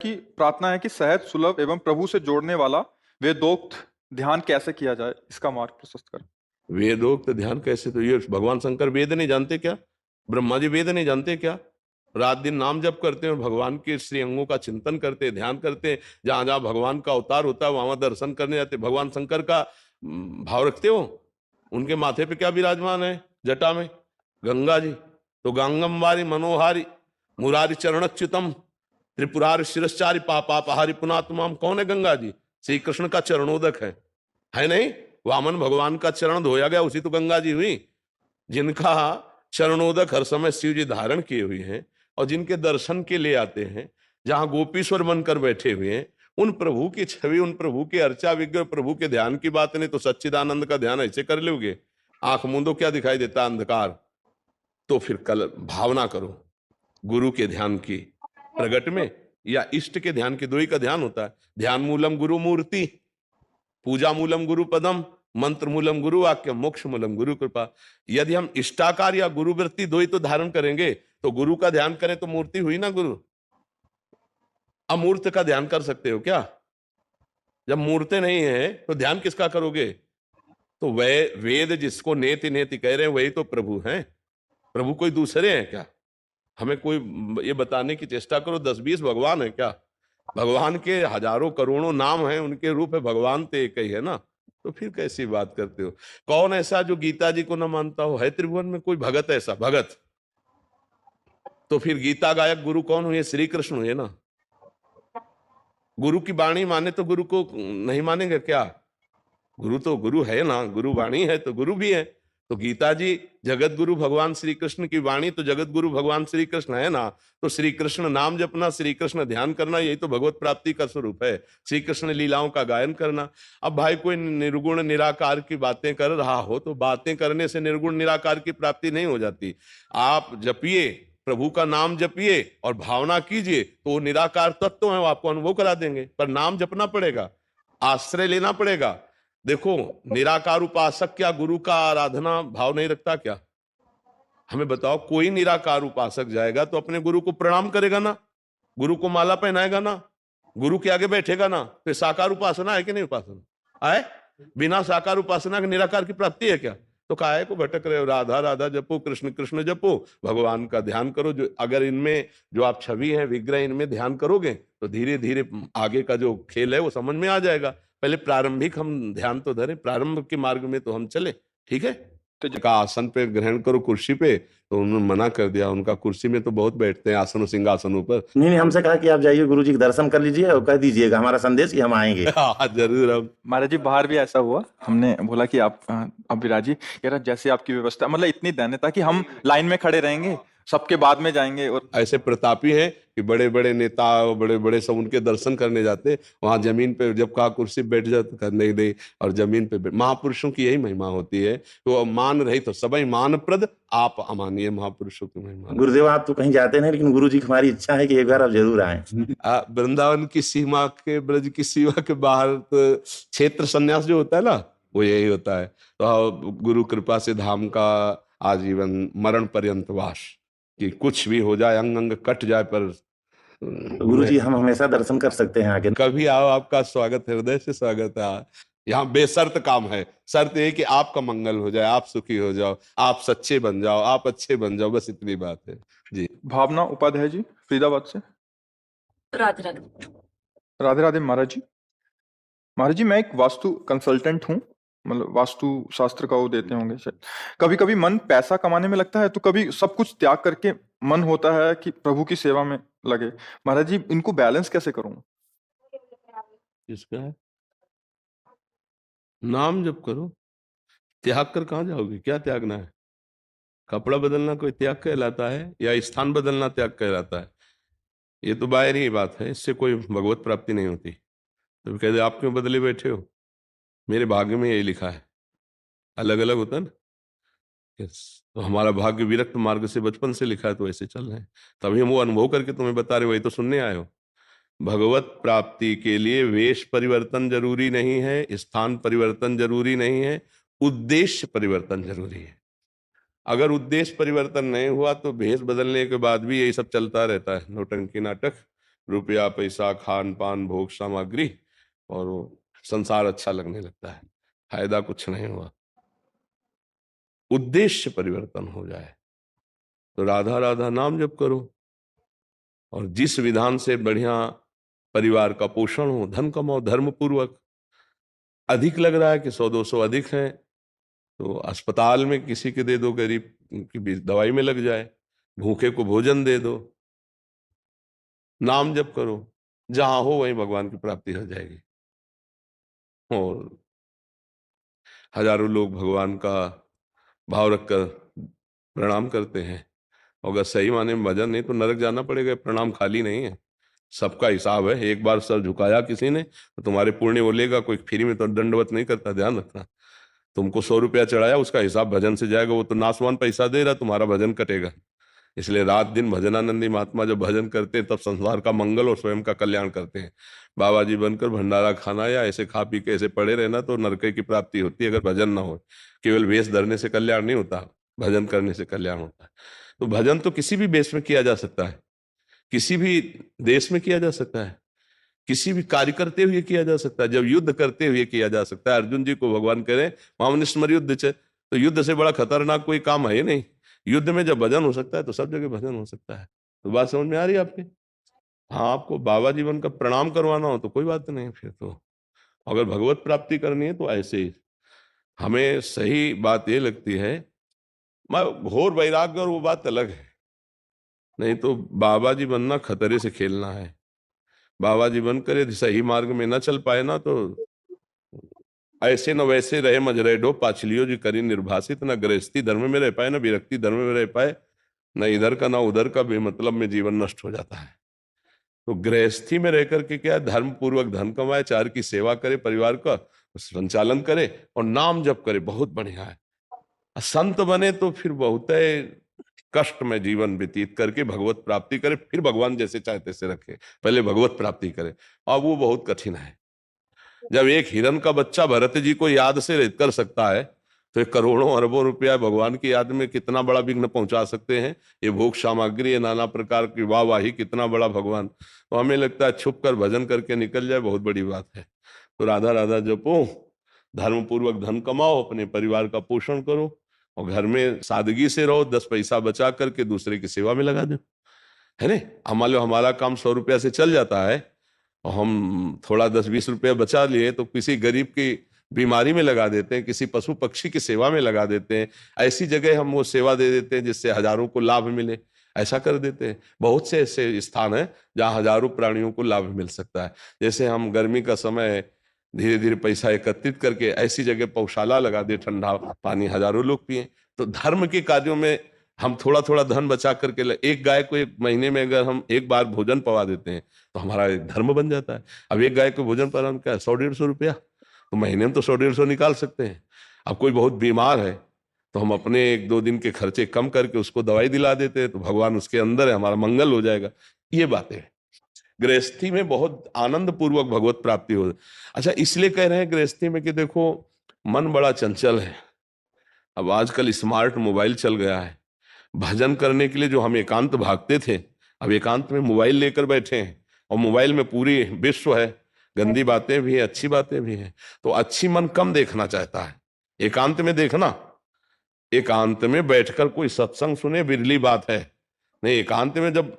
की प्रार्थना है कि सहज सुलभ एवं प्रभु से जोड़ने वाला वेदोक्त ध्यान कैसे किया जाए, इसका मार्ग प्रशस्त करें। वेदोक्त ध्यान कैसे? तो ये भगवान शंकर वेद नहीं जानते क्या? ब्रह्मा जी वेद नहीं जानते क्या? रात दिन नाम जप करते हैं, भगवान के श्री अंगों का चिंतन करते हैं, ध्यान करते हैं। जहां जहां भगवान का अवतार होता है वहां दर्शन करने जाते। भगवान शंकर का भाव रखते हो? उनके माथे पे क्या विराजमान है? जटा में गंगा जी। तो गंगमवारी मनोहारी मुरारी चरणच्युतम त्रिपुरारि शिरश्चारी पापापहारी पुनात्माम। कौन है गंगा जी? श्री कृष्ण का चरणोदक है नहीं? वामन भगवान का चरण धोया गया, उसी तो गंगा जी हुई, जिनका चरणोदक हर समय शिव जी धारण किए हुए हैं और जिनके दर्शन के लिए आते हैं। जहां गोपीश्वर बनकर बैठे हुए हैं, उन प्रभु की छवि, उन प्रभु की अर्चा विग्रह, प्रभु के ध्यान की बात नहीं तो सच्चिदानंद का ध्यान ऐसे कर लोगे? आंख मूंदो, क्या दिखाई देता? अंधकार। तो फिर कल भावना करो गुरु के ध्यान की प्रगट में, या इष्ट के ध्यान की। दो ही का ध्यान होता है। ध्यान मूलम गुरु मूर्ति, पूजा मूलम गुरु पदम, मंत्र मूलम गुरु वाक्य, मोक्ष मूलम गुरु कृपा। यदि हम इष्टाकार या गुरु वृत्ति दो ही तो धारण करेंगे तो गुरु का ध्यान करें तो मूर्ति हुई ना गुरु। अमूर्त का ध्यान कर सकते हो क्या? जब मूर्ति नहीं है तो ध्यान किसका करोगे? तो वह वेद जिसको नेति नेति कह रहे हैं वही तो प्रभु हैं। प्रभु कोई दूसरे हैं क्या? हमें कोई ये बताने की चेष्टा करो 10-20 भगवान है क्या? भगवान के हजारों करोड़ों नाम हैं, उनके रूप है, भगवान तो एक ही है ना। तो फिर कैसी बात करते हो? कौन ऐसा जो गीता जी को न मानता हो? है त्रिभुवन में कोई भगत ऐसा? भगत तो फिर गीता गायक गुरु कौन हुए? श्री कृष्ण हुए ना। गुरु की वाणी माने तो गुरु को नहीं मानेंगे क्या? गुरु तो गुरु है ना, गुरु वाणी है तो गुरु भी है। तो गीता जी जगत गुरु भगवान श्री कृष्ण की वाणी, तो जगत गुरु भगवान श्री कृष्ण है ना। तो श्री कृष्ण नाम जपना, श्री कृष्ण ध्यान करना, यही तो भगवत प्राप्ति का स्वरूप है। श्री कृष्ण लीलाओं का गायन करना। अब भाई कोई निर्गुण निराकार की बातें कर रहा हो तो बातें करने से निर्गुण निराकार की प्राप्ति नहीं हो जाती। आप जपिए, प्रभु का नाम जपिए और भावना कीजिए तो निराकार तत्व है, वो आपको अनुभव करा देंगे। पर नाम जपना पड़ेगा, आश्रय लेना पड़ेगा। देखो, निराकार उपासक क्या गुरु का आराधना भाव नहीं रखता क्या? हमें बताओ, कोई निराकार उपासक जाएगा तो अपने गुरु को प्रणाम करेगा ना, गुरु को माला पहनाएगा ना, गुरु के आगे बैठेगा ना। फिर साकार उपासना है कि नहीं? उपासना है। बिना साकार उपासना के निराकार की प्राप्ति है क्या? तो काहे को भटक रहे हो? राधा राधा जपो, कृष्ण कृष्ण जपो, भगवान का ध्यान करो। जो अगर इनमें जो आप छवि है, विग्रह, इनमें ध्यान करोगे तो धीरे धीरे आगे का जो खेल है वो समझ में आ जाएगा। पहले प्रारंभिक हम ध्यान तो धरें, प्रारंभ के मार्ग में तो हम चले। ठीक है? तो का आसन पे ग्रहण करो, कुर्सी पे, तो उन्होंने मना कर दिया। उनका कुर्सी में तो बहुत बैठते हैं, आसनों सिंहासनों पर। नहीं, हमसे कहा कि आप जाइए गुरु जी के दर्शन कर लीजिए और कह दीजिएगा हमारा संदेश कि हम आएंगे। हाँ जरूर। हम महाराज जी बाहर भी ऐसा हुआ, हमने बोला कि आप विराजी, कह रहा जैसे आपकी व्यवस्था, मतलब इतनी दैन्यता कि हम लाइन में खड़े रहेंगे, सबके बाद में जाएंगे। और ऐसे प्रतापी हैं कि बड़े बड़े नेता, बड़े बड़े सब उनके दर्शन करने जाते। वहां जमीन पे जब कहा कुर्सी बैठ जाते, करने ही नहीं, और जमीन पे महापुरुषों की यही महिमा होती है। तो मान रही तो सबई मान प्रद, आप अमानिए महापुरुषों की महिमा। गुरुदेव आप तो कहीं जाते नहीं, लेकिन गुरु जी की हमारी इच्छा है कि एक बार आप जरूर आए। वृंदावन की सीमा के, ब्रज की सीमा के बाहर तो क्षेत्र संन्यास जो होता है ना, वो यही होता है। तो गुरु कृपा से धाम का आजीवन मरण पर्यंत वास, कि कुछ भी हो जाए, अंग अंग कट जाए, पर तो गुरु जी हम हमेशा दर्शन कर सकते हैं आगे? कभी आओ, आपका स्वागत है, हृदय से स्वागत है। यहाँ बेशर्त काम है। शर्त ये कि आपका मंगल हो जाए, आप सुखी हो जाओ, आप सच्चे बन जाओ, आप अच्छे बन जाओ, बस इतनी बात है जी। भावना उपाध्याय जी फरीदाबाद से। राधे राधे। राधे राधे महाराज जी। महाराज जी मैं एक वास्तु कंसल्टेंट हूँ, मतलब वास्तु शास्त्र का वो देते होंगे शायद। कभी कभी मन पैसा कमाने में लगता है, तो कभी सब कुछ त्याग करके मन होता है कि प्रभु की सेवा में लगे। महाराज जी इनको बैलेंस कैसे करूं? किसका है? नाम जप करो। त्याग कर कहाँ जाओगे? क्या त्यागना है? कपड़ा बदलना कोई त्याग कहलाता है, या स्थान बदलना त्याग कहलाता है? ये तो बाहरी बात है, इससे कोई भगवत प्राप्ति नहीं होती। तो कहते आप क्यों बदले बैठे हो? मेरे भाग्य में यही लिखा है। अलग अलग होता है ना। तो हमारा भाग्य विरक्त मार्ग से बचपन से लिखा है, तो ऐसे चल रहे हैं। तभी हम वो अनुभव करके तुम्हें बता रहे, वही तो सुनने आए हो। भगवत प्राप्ति के लिए वेश परिवर्तन जरूरी नहीं है, स्थान परिवर्तन जरूरी नहीं है, उद्देश्य परिवर्तन जरूरी है। अगर उद्देश्य परिवर्तन नहीं हुआ तो भेष बदलने के बाद भी यही सब चलता रहता है, नौटंकी नाटक। रुपया पैसा खान पान भोग सामग्री, और वो संसार अच्छा लगने लगता है, फायदा कुछ नहीं हुआ। उद्देश्य परिवर्तन हो जाए तो राधा राधा नाम जप करो, और जिस विधान से बढ़िया परिवार का पोषण हो, धन कमाओ धर्म पूर्वक। अधिक लग रहा है कि 100-200 अधिक है तो अस्पताल में किसी के दे दो, गरीब की भी दवाई में लग जाए, भूखे को भोजन दे दो, नाम जप करो, जहां हो वहीं भगवान की प्राप्ति हो जाएगी। और हजारों लोग भगवान का भाव रखकर प्रणाम करते हैं, अगर सही माने में भजन नहीं तो नरक जाना पड़ेगा। प्रणाम खाली नहीं है, सबका हिसाब है। एक बार सर झुकाया किसी ने तो तुम्हारे पुण्य वो लेगा, कोई फ्री में तो दंडवत नहीं करता, ध्यान रखना। तुमको 100 रुपया चढ़ाया, उसका हिसाब भजन से जाएगा, वो तो नासवान पैसा दे रहा, तुम्हारा भजन कटेगा। इसलिए रात दिन भजनानंदी महात्मा जब भजन करते हैं तब संसार का मंगल और स्वयं का कल्याण करते हैं। बाबा जी बनकर भंडारा खाना या ऐसे खा पी के ऐसे पड़े रहना तो नरक की प्राप्ति होती है, अगर भजन ना हो। केवल वेश धरने से कल्याण नहीं होता, भजन करने से कल्याण होता है। तो भजन तो किसी भी वेश में किया जा सकता है, किसी भी देश में किया जा सकता है, किसी भी कार्य करते हुए किया जा सकता है, जब युद्ध करते हुए किया जा सकता है। अर्जुन जी को भगवान करें मामन स्मर युद्ध च, तो युद्ध से बड़ा खतरनाक कोई काम है ही नहीं। युद्ध में जब भजन हो सकता है तो सब जगह भजन हो सकता है। तो बात समझ में आ रही है आपके? हाँ, आपको बाबा जीवन का प्रणाम करवाना हो तो कोई बात नहीं, फिर तो अगर भगवत प्राप्ति करनी है तो ऐसे ही। हमें सही बात ये लगती है, मैं घोर वैराग्य और वो बात अलग है, नहीं तो बाबा जी बनना खतरे से खेलना है। बाबा जी बनकर यदि सही मार्ग में न चल पाए ना तो ऐसे न वैसे रहे मजरेडो पाचलियो जी करी निर्भाषित, न गृहस्थी धर्म में रह पाए, न विरक्ति धर्म में रह पाए, न इधर का न उधर का, बेमतलब में जीवन नष्ट हो जाता है। तो गृहस्थी में रह करके क्या धर्म पूर्वक धन कमाए, चार की सेवा करे, परिवार का संचालन करे और नाम जप करे, बहुत बढ़िया है। संत बने तो फिर बहुत कष्ट में जीवन व्यतीत करके भगवत प्राप्ति करे, फिर भगवान जैसे चाहे तैसे रखे, पहले भगवत प्राप्ति करे, और वो बहुत कठिन है। जब एक हिरन का बच्चा भरत जी को याद से कर सकता है तो ये करोड़ों अरबों रुपया भगवान की याद में कितना बड़ा विघ्न पहुंचा सकते हैं। ये भोग सामग्री, ये नाना प्रकार की वाहवाही, कितना बड़ा भगवान। तो हमें लगता है छुप कर भजन करके निकल जाए, बहुत बड़ी बात है। तो राधा राधा जपो, धर्म पूर्वक धन कमाओ, अपने परिवार का पोषण करो, और घर में सादगी से रहो, 10 पैसा बचा करके दूसरे की सेवा में लगा दो, है ना। मान लो हमारा काम 100 रुपया से चल जाता है और हम थोड़ा 10-20 रुपया बचा लिए तो किसी गरीब की बीमारी में लगा देते हैं, किसी पशु पक्षी की सेवा में लगा देते हैं, ऐसी जगह हम वो सेवा दे देते हैं जिससे हजारों को लाभ मिले, ऐसा कर देते हैं। बहुत से ऐसे स्थान हैं जहां हजारों प्राणियों को लाभ मिल सकता है। जैसे हम गर्मी का समय धीरे धीरे पैसा एकत्रित करके ऐसी जगह पौशाला लगा दे, ठंडा पानी हजारों लोग पिए। तो धर्म के कार्यों में हम थोड़ा थोड़ा धन बचा करके एक गाय को एक महीने में अगर हम एक बार भोजन पवा देते हैं तो हमारा एक धर्म बन जाता है। अब एक गाय को भोजन पर हम क्या 100-150 रुपया, तो महीने में तो 100-150 निकाल सकते हैं। अब कोई बहुत बीमार है तो हम अपने 1-2 दिन के खर्चे कम करके उसको दवाई दिला देते हैं, तो भगवान उसके अंदर है, हमारा मंगल हो जाएगा। ये बातें हैं। गृहस्थी में बहुत आनंद पूर्वक भगवत प्राप्ति हो। अच्छा, इसलिए कह रहे हैं गृहस्थी में कि देखो मन बड़ा चंचल है। अब आजकल स्मार्ट मोबाइल चल गया है, भजन करने के लिए जो हम एकांत भागते थे, अब एकांत में मोबाइल लेकर बैठे हैं, और मोबाइल में पूरी विश्व है, गंदी बातें भी हैं, अच्छी बातें भी हैं। तो अच्छी मन कम देखना चाहता है, एकांत में देखना। एकांत में बैठकर कोई सत्संग सुने बिरली बात है, नहीं एकांत में जब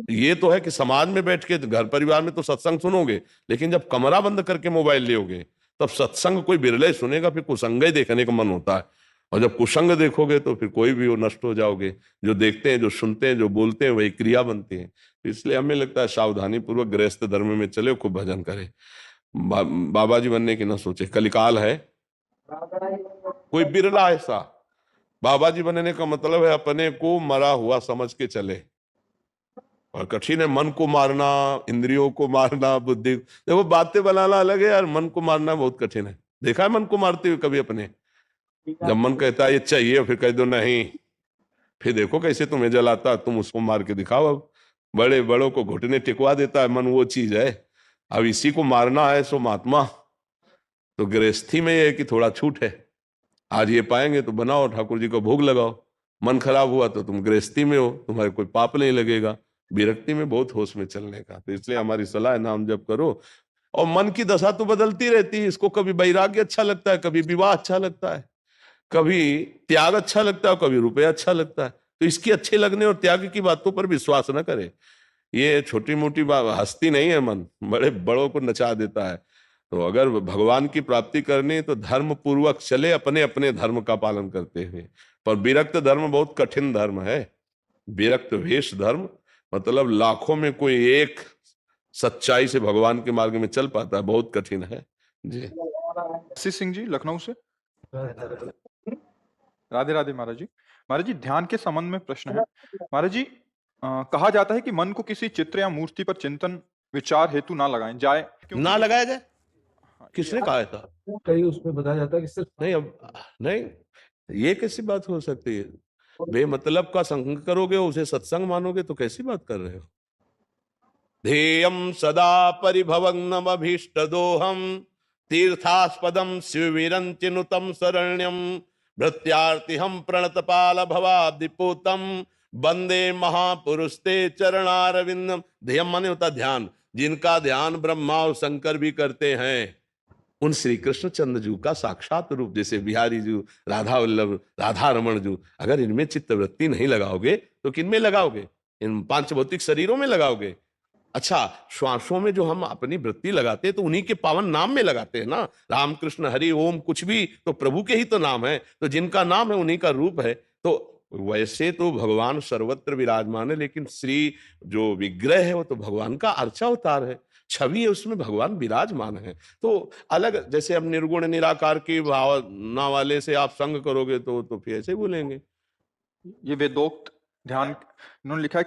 ये तो है कि समाज में बैठ के घर परिवार में तो सत्संग सुनोगे, लेकिन जब कमरा बंद करके मोबाइल लोगे तब सत्संग कोई बिरले सुनेगा, फिर कुसंग ही देखने का मन होता है। और जब कुसंग देखोगे तो फिर कोई भी वो नष्ट हो जाओगे। जो देखते हैं, जो सुनते हैं, जो बोलते हैं, वही क्रिया बनती है। इसलिए हमें लगता है सावधानी पूर्वक गृहस्थ धर्म में चले, खूब भजन करे, बाबा जी बनने की ना सोचे। कलिकाल है, कोई बिरला ऐसा। बाबा जी बनने का मतलब है अपने को मरा हुआ समझ के चले, और कठिन है मन को मारना, इंद्रियों को मारना, बुद्धि। देखो बातें बनाना अलग है यार, मन को मारना बहुत कठिन है। देखा है मन को मारते हुए कभी अपने? जब मन कहता है ये चाहिए, फिर कह दो नहीं, फिर देखो कैसे तुम्हें जलाता, तुम उसको मार के दिखाओ। अब बड़े बड़ों को घुटने टिकवा देता है मन, वो चीज है। अब इसी को मारना है सो महात्मा। तो गृहस्थी में ये है कि थोड़ा छूट है, आज ये पाएंगे तो बनाओ, ठाकुर जी को भोग लगाओ। मन खराब हुआ तो तुम गृहस्थी में हो, तुम्हारे कोई पाप नहीं लगेगा, विरक्ति में बहुत होश में चलने का। तो इसलिए हमारी सलाह है, नाम जप करो। और मन की दशा तो बदलती रहती है, इसको कभी वैराग्य अच्छा लगता है, कभी विवाह अच्छा लगता है, कभी त्याग अच्छा लगता है, कभी रुपया अच्छा लगता है। तो इसकी अच्छे लगने और त्याग की बातों पर विश्वास न करे। ये छोटी मोटी हस्ती नहीं है, मन बड़े बड़ों को नचा देता है। तो अगर भगवान की प्राप्ति करनी है तो धर्म पूर्वक चले, अपने अपने धर्म का पालन करते हुए। पर विरक्त धर्म बहुत कठिन धर्म है। विरक्त वेश धर्म मतलब लाखों में कोई एक सच्चाई से भगवान के मार्ग में चल पाता है, बहुत कठिन है जी। आशीष सिंह जी लखनऊ से। राधे राधे महाराज जी। महाराज जी ध्यान के संबंध में प्रश्न है। महाराज जी कहा जाता है कि मन को किसी चित्र या मूर्ति पर चिंतन विचार हेतु ना लगाएं जाए, ना लगाया जाए, किसने कहा था? कहीं उसमें बताया जाता है कि सिर्फ नहीं, अब नहीं, ये कैसी बात हो सकती है? बेमतलब का संग करोगे, उसे सत्संग मानोगे, तो कैसी बात कर रहे हो? ध्येयं सदा परिभवग्नमभीष्टदोहं तीर्थास्पदं शिववीरञ्चिनुतं शरण्यं भृत्यार्तिहं प्रणतपाल भवाब्धिपूतं वंदे महापुरुषते चरणारविंदम। ध्येयम माने होता ध्यान। जिनका ध्यान ब्रह्मा और शंकर भी करते हैं, उन श्री कृष्ण चंद्र जी का साक्षात रूप, जैसे बिहारी जी, राधा वल्लभ, राधा रमण जी, अगर इनमें चित्तवृत्ति नहीं लगाओगे तो किनमें लगाओगे? इन पांच भौतिक शरीरों में लगाओगे। अच्छा, श्वासों में जो हम अपनी वृत्ति लगाते हैं तो उन्हीं के पावन नाम में लगाते हैं ना। राम कृष्ण हरि ओम कुछ भी तो प्रभु के ही तो नाम है। तो जिनका नाम है उन्हीं का रूप है। तो वैसे तो भगवान सर्वत्र विराजमान है, लेकिन श्री जो विग्रह है वो तो भगवान का अर्चा अवतार है, छवि है, उसमें भगवान विराजमान है। तो अलग, जैसे हम निर्गुण निराकार की भावना वाले से आप संग करोगे तो फिर ऐसे बोलेंगे। ये वेदोक्त ध्यान इन्होंने लिखा है।